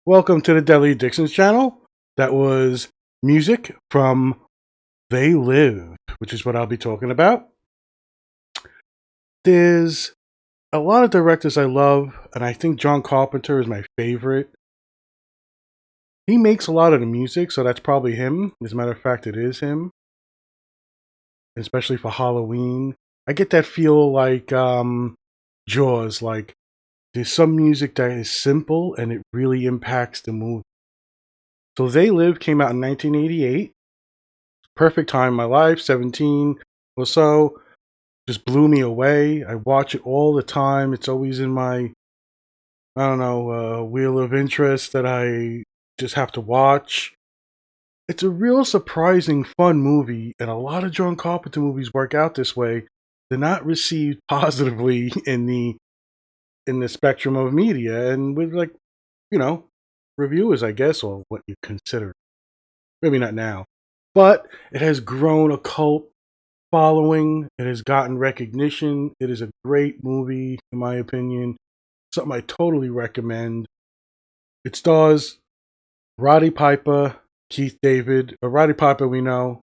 Welcome to the Deadly Dixons channel. That was music from They Live, which is what I'll be talking about. There's a lot of directors I love, and I think John Carpenter is my favorite. He makes a lot of the music, so that's probably him. As a matter of fact, it is him, especially for Halloween. I get that feel like Jaws, like there's some music that is simple and it really impacts the movie. So They Live came out in 1988. Perfect time in my life, 17 or so. Just blew me away. I watch it all the time. It's always in my, I don't know, wheel of interest that I just have to watch. It's a real surprising, fun movie, and a lot of John Carpenter movies work out this way. They're not received positively in the spectrum of media, and with you know, reviewers, I guess, or what you consider. Maybe not now, but it has grown a cult following. It has gotten recognition. It is a great movie, in my opinion. Something I totally recommend. It stars Roddy Piper, Keith David. Roddy Piper, we know,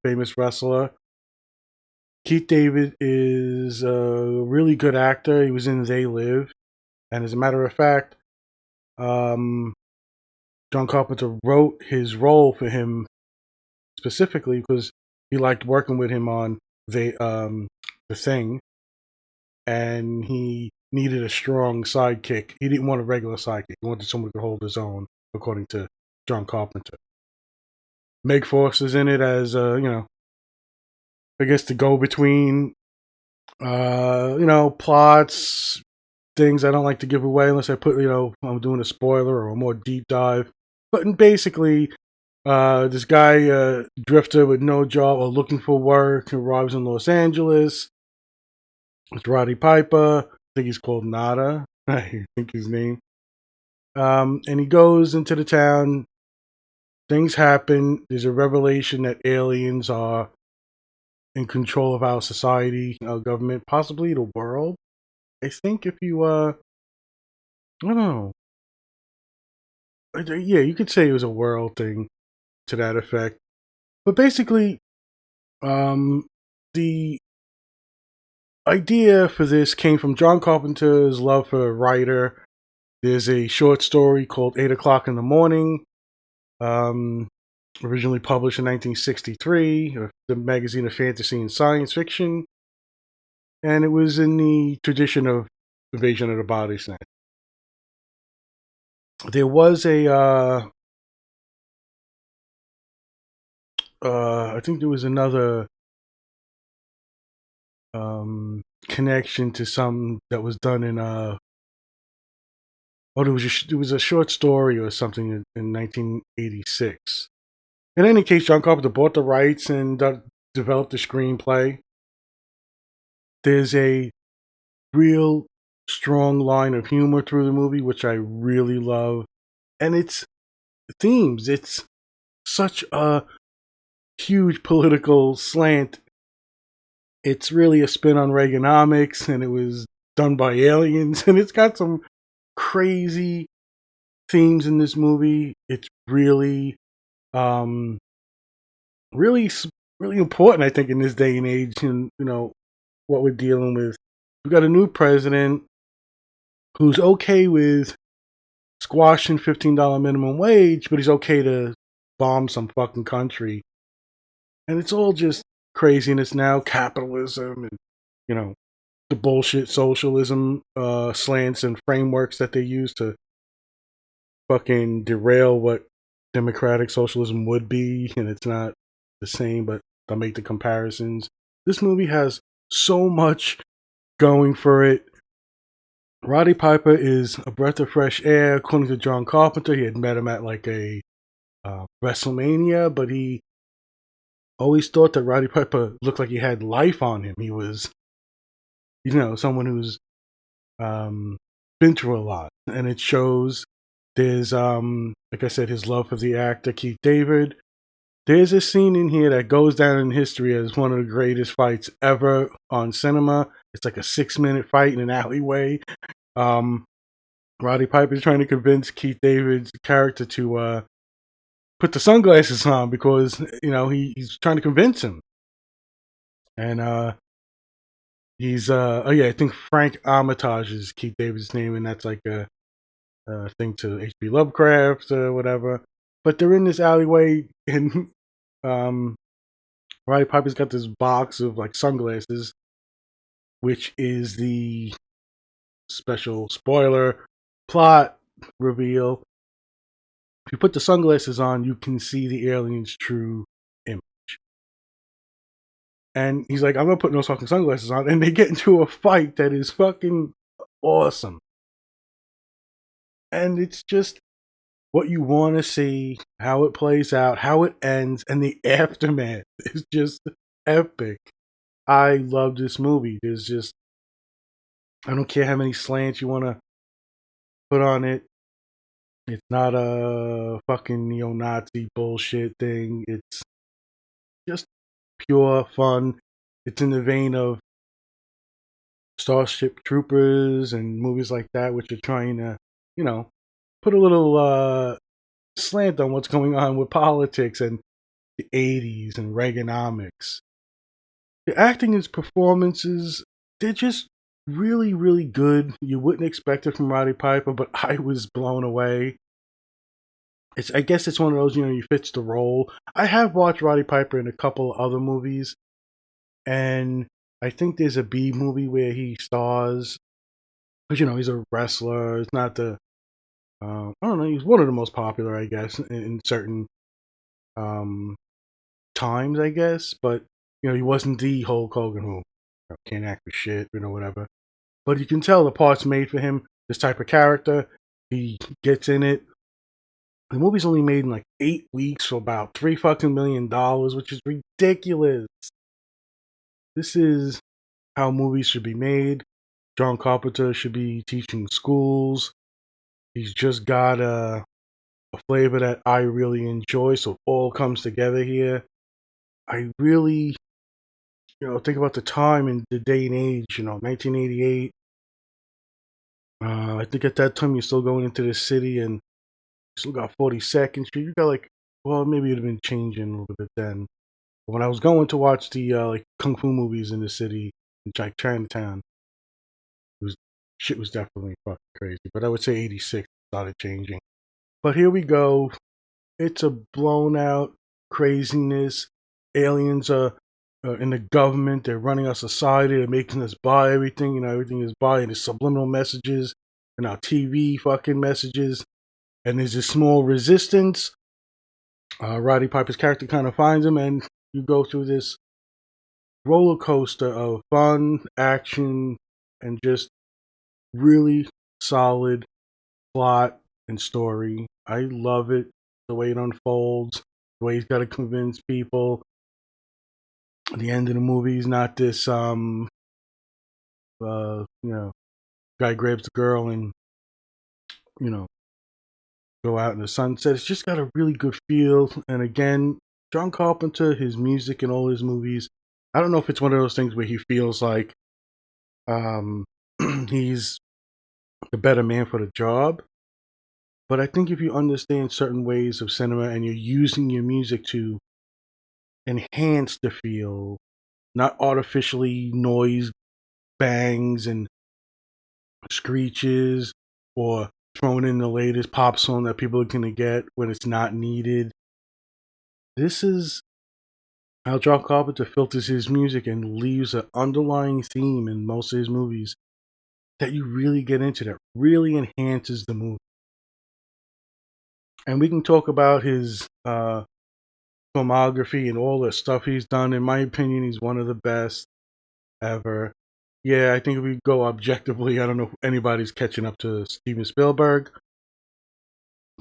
famous wrestler. Keith David is a really good actor. He was in They Live. And as a matter of fact, John Carpenter wrote his role for him specifically because he liked working with him on the Thing, and he needed a strong sidekick. He didn't want a regular sidekick. He wanted someone who could hold his own, according to John Carpenter. Meg Foster's in it as I guess the go between. Plots, things I don't like to give away unless I put I'm doing a spoiler or a more deep dive. But basically, this guy, drifter with no job or looking for work, who arrives in Los Angeles. It's Roddy Piper. I think he's called Nada. I think his name. And he goes into the town. Things happen. There's a revelation that aliens are in control of our society, our government, possibly the world. I think if you, I don't know. Yeah, you could say it was a world thing to that effect. But basically, the idea for this came from John Carpenter's love for a writer. There's a short story called 8 O'Clock in the Morning, originally published in 1963, the magazine of fantasy and science fiction. And it was in the tradition of Invasion of the Body Snatch. There was I think there was another connection to some that was done in it was a short story or something in 1986. In any case, John Carpenter bought the rights and developed the screenplay. There's a real strong line of humor through the movie, which I really love, and it's themes. It's such a huge political slant. It's really a spin on Reaganomics, and it was done by aliens, and it's got some crazy themes in this movie. It's really, really, really important, I think, in this day and age, and what we're dealing with. We've got a new president who's okay with squashing $15 minimum wage, but he's okay to bomb some fucking country, and it's all just craziness now. Capitalism and the bullshit socialism slants and frameworks that they use to fucking derail what democratic socialism would be, and it's not the same, but they'll make the comparisons. This movie has so much going for it. Roddy Piper is a breath of fresh air, according to John Carpenter. He had met him at like a WrestleMania, but he always thought that Roddy Piper looked like he had life on him. He was, someone who's been through a lot, and it shows. There's, like I said, his love for the actor Keith David. There's a scene in here that goes down in history as one of the greatest fights ever on cinema. It's like a 6-minute fight in an alleyway. Roddy Piper is trying to convince Keith David's character to put the sunglasses on because he's trying to convince him, and he's oh yeah, I think Frank Armitage is Keith David's name, and that's like a thing to H.P. Lovecraft or whatever. But they're in this alleyway, and um, Roddy Piper's got this box of like sunglasses, which is the special spoiler plot reveal. If you put the sunglasses on, you can see the alien's true image. And he's like, I'm gonna put those fucking sunglasses on, and they get into a fight that is fucking awesome. And it's just what you want to see, how it plays out, how it ends, and the aftermath is just epic. I love this movie. There's just, I don't care how many slants you want to put on it. It's not a fucking neo-Nazi bullshit thing. It's just pure fun. It's in the vein of Starship Troopers and movies like that, which are trying to, put a little slant on what's going on with politics and the 80s and Reaganomics. The acting and performances, they're just really, really good. You wouldn't expect it from Roddy Piper, but I was blown away. I guess it's one of those, he fits the role. I have watched Roddy Piper in a couple of other movies, and I think there's a B movie where he stars, because he's a wrestler. It's not the, I don't know, he's one of the most popular, I guess, in certain times, I guess. But he wasn't the Hulk Hogan who can't act for shit, whatever. But you can tell the part's made for him. This type of character, he gets in it. The movie's only made in like 8 weeks for about $3 fucking million, which is ridiculous. This is how movies should be made. John Carpenter should be teaching schools. He's just got a flavor that I really enjoy, so it all comes together here. I really, think about the time and the day and age, 1988. I think at that time you're still going into the city and you still got 42nd Street. You got like, well, maybe it'd have been changing a little bit then. But when I was going to watch the like kung fu movies in the city, in Chinatown, shit was definitely fucking crazy. But I would say 86 started changing. But here we go. It's a blown out craziness. Aliens are in the government. They're running our society. They're making us buy everything. Everything is buying. There's subliminal messages and our TV fucking messages. And there's this small resistance. Roddy Piper's character kind of finds him, and you go through this roller coaster of fun, action, and just really solid plot and story. I love it. The way it unfolds, the way he's got to convince people. At the end of the movie, he's not this, guy grabs the girl and, go out in the sunset. It's just got a really good feel. And again, John Carpenter, his music in all his movies, I don't know if it's one of those things where he feels like he's the better man for the job. But I think if you understand certain ways of cinema and you're using your music to enhance the feel, not artificially noise bangs and screeches or throwing in the latest pop song that people are going to get when it's not needed. This is how John Carpenter filters his music and leaves an underlying theme in most of his movies that you really get into, that really enhances the movie. And we can talk about his filmography and all the stuff he's done. In my opinion, he's one of the best ever. Yeah, I think if we go objectively, I don't know if anybody's catching up to Steven Spielberg.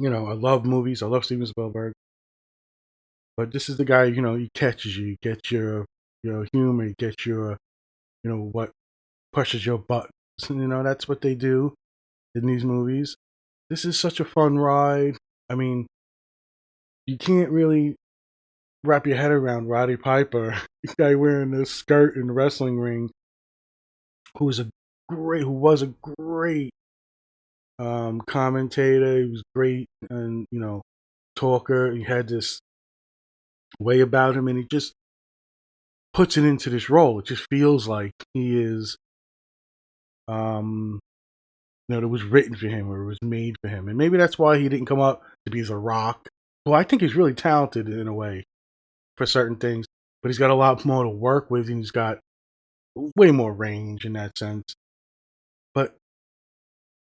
I love movies. I love Steven Spielberg. But this is the guy, he catches you. He gets your humor. He gets your, what pushes your buttons. That's what they do in these movies. This is such a fun ride. I mean, you can't really wrap your head around Roddy Piper, this guy wearing this skirt in the wrestling ring, who was a great commentator. He was great and talker. He had this way about him, and he just puts it into this role. It just feels like he is, um, it was written for him or it was made for him, and maybe that's why he didn't come up to be The Rock. Well, I think he's really talented in a way for certain things, but he's got a lot more to work with, and he's got way more range in that sense. But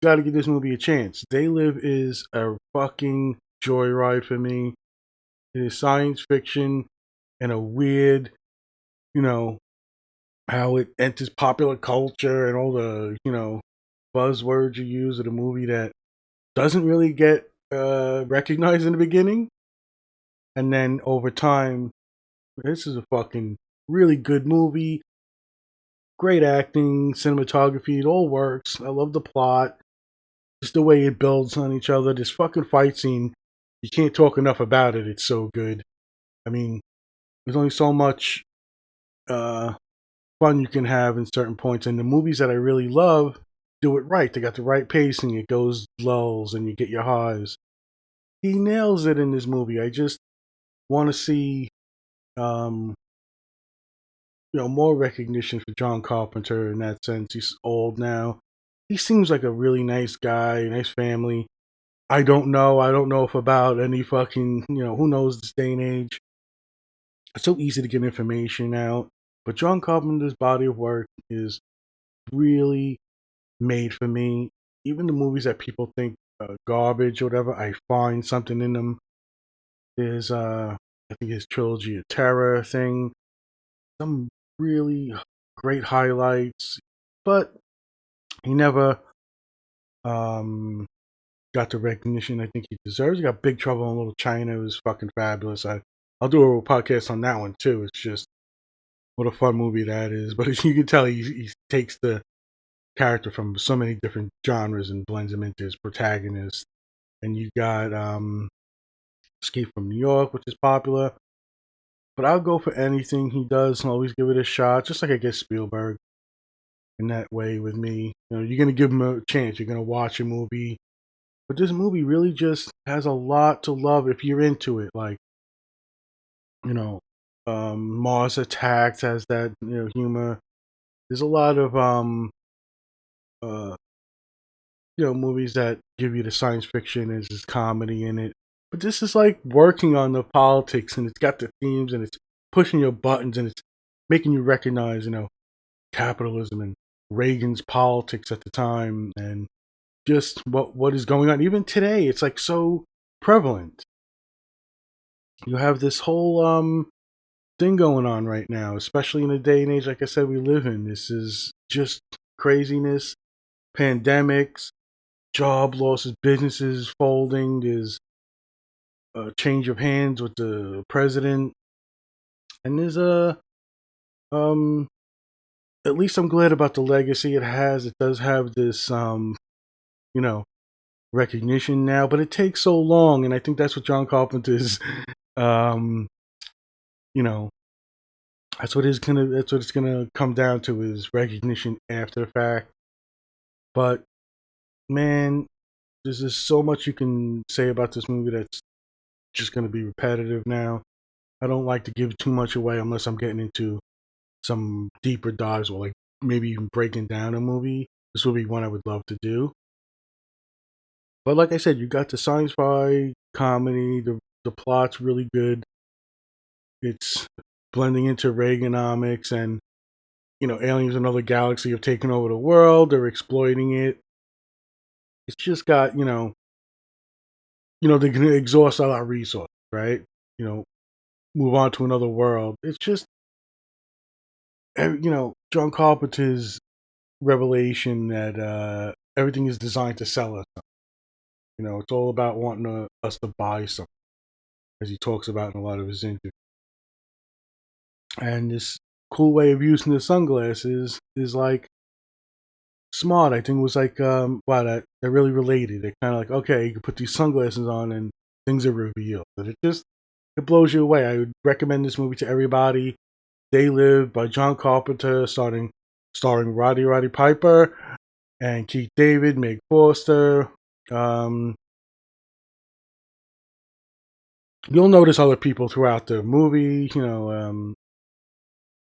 got to give this movie a chance. They Live is a fucking joyride for me. It is science fiction and a weird, you know, how it enters popular culture and all the, buzzwords you use in a movie that doesn't really get recognized in the beginning. And then over time, this is a fucking really good movie. Great acting, cinematography, it all works. I love the plot. Just the way it builds on each other. This fucking fight scene, you can't talk enough about it. It's so good. I mean, there's only so much uh, fun you can have in certain points. And the movies that I really love do it right. They got the right pacing. It goes lulls and you get your highs. He nails it in this movie. I just want to see, um, more recognition for John Carpenter in that sense. He's old now. He seems like a really nice guy, nice family. I don't know. I don't know if about any fucking, who knows this day and age. It's so easy to get information out. But John Carpenter's body of work is really made for me. Even the movies that people think garbage or whatever, I find something in them. There's, I think his trilogy of terror thing, some really great highlights, but he never got the recognition I think he deserves. He got Big Trouble in Little China. It was fucking fabulous. I'll do a podcast on that one too. It's just what a fun movie that is. But you can tell he takes the character from so many different genres and blends him into his protagonist. And you got Escape from New York, which is popular. But I'll go for anything he does and always give it a shot, just like I guess Spielberg in that way with me. You're going to give him a chance. You're going to watch a movie. But this movie really just has a lot to love if you're into it. Like, you know, Mars Attacks has that, humor. There's a lot of, uh, movies that give you the science fiction and there's comedy in it. But this is like working on the politics and it's got the themes and it's pushing your buttons and it's making you recognize, capitalism and Reagan's politics at the time and just what is going on. Even today, it's like so prevalent. You have this whole thing going on right now, especially in the day and age, like I said, we live in. This is just craziness, pandemics, job losses, businesses folding. There's a change of hands with the president, and there's um. At least I'm glad about the legacy it has. It does have this you know recognition now, but it takes so long, and I think that's what John Carpenter's um you know that's what it's gonna come down to is recognition after the fact. But man, there's just so much you can say about this movie that's just gonna be repetitive now. I don't like to give too much away unless I'm getting into some deeper dives or like maybe even breaking down a movie. This would be one I would love to do. But like I said, you got the sci-fi comedy. The plot's really good. It's blending into Reaganomics and aliens in another galaxy have taken over the world. They're exploiting it. It's just got they're gonna exhaust all our resources, right? You know, move on to another world. It's just John Carpenter's revelation that everything is designed to sell us. It's all about wanting us to buy something, as he talks about in a lot of his interviews. And this cool way of using the sunglasses is like smart. I think it was like wow, that they're really related. They're kind of like, okay, you can put these sunglasses on and things are revealed. But it blows you away. I would recommend this movie to everybody. They Live by John Carpenter, starring Roddy Piper. and Keith David, Meg Foster. Um, you'll notice other people throughout the movie.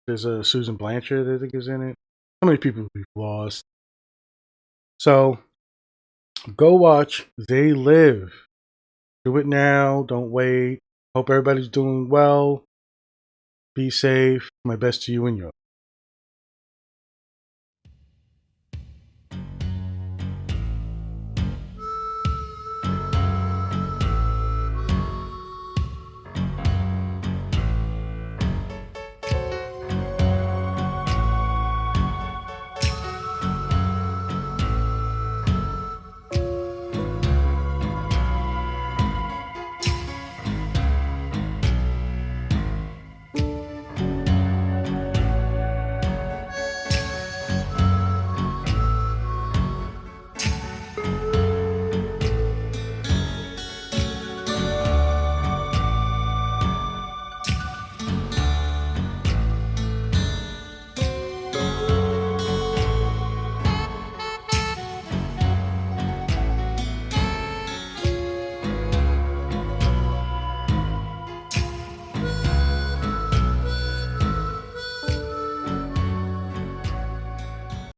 There's a Susan Blanchard, I think, is in it. How many people we've lost? So go watch They Live. Do it now. Don't wait. Hope everybody's doing well. Be safe. My best to you and yours.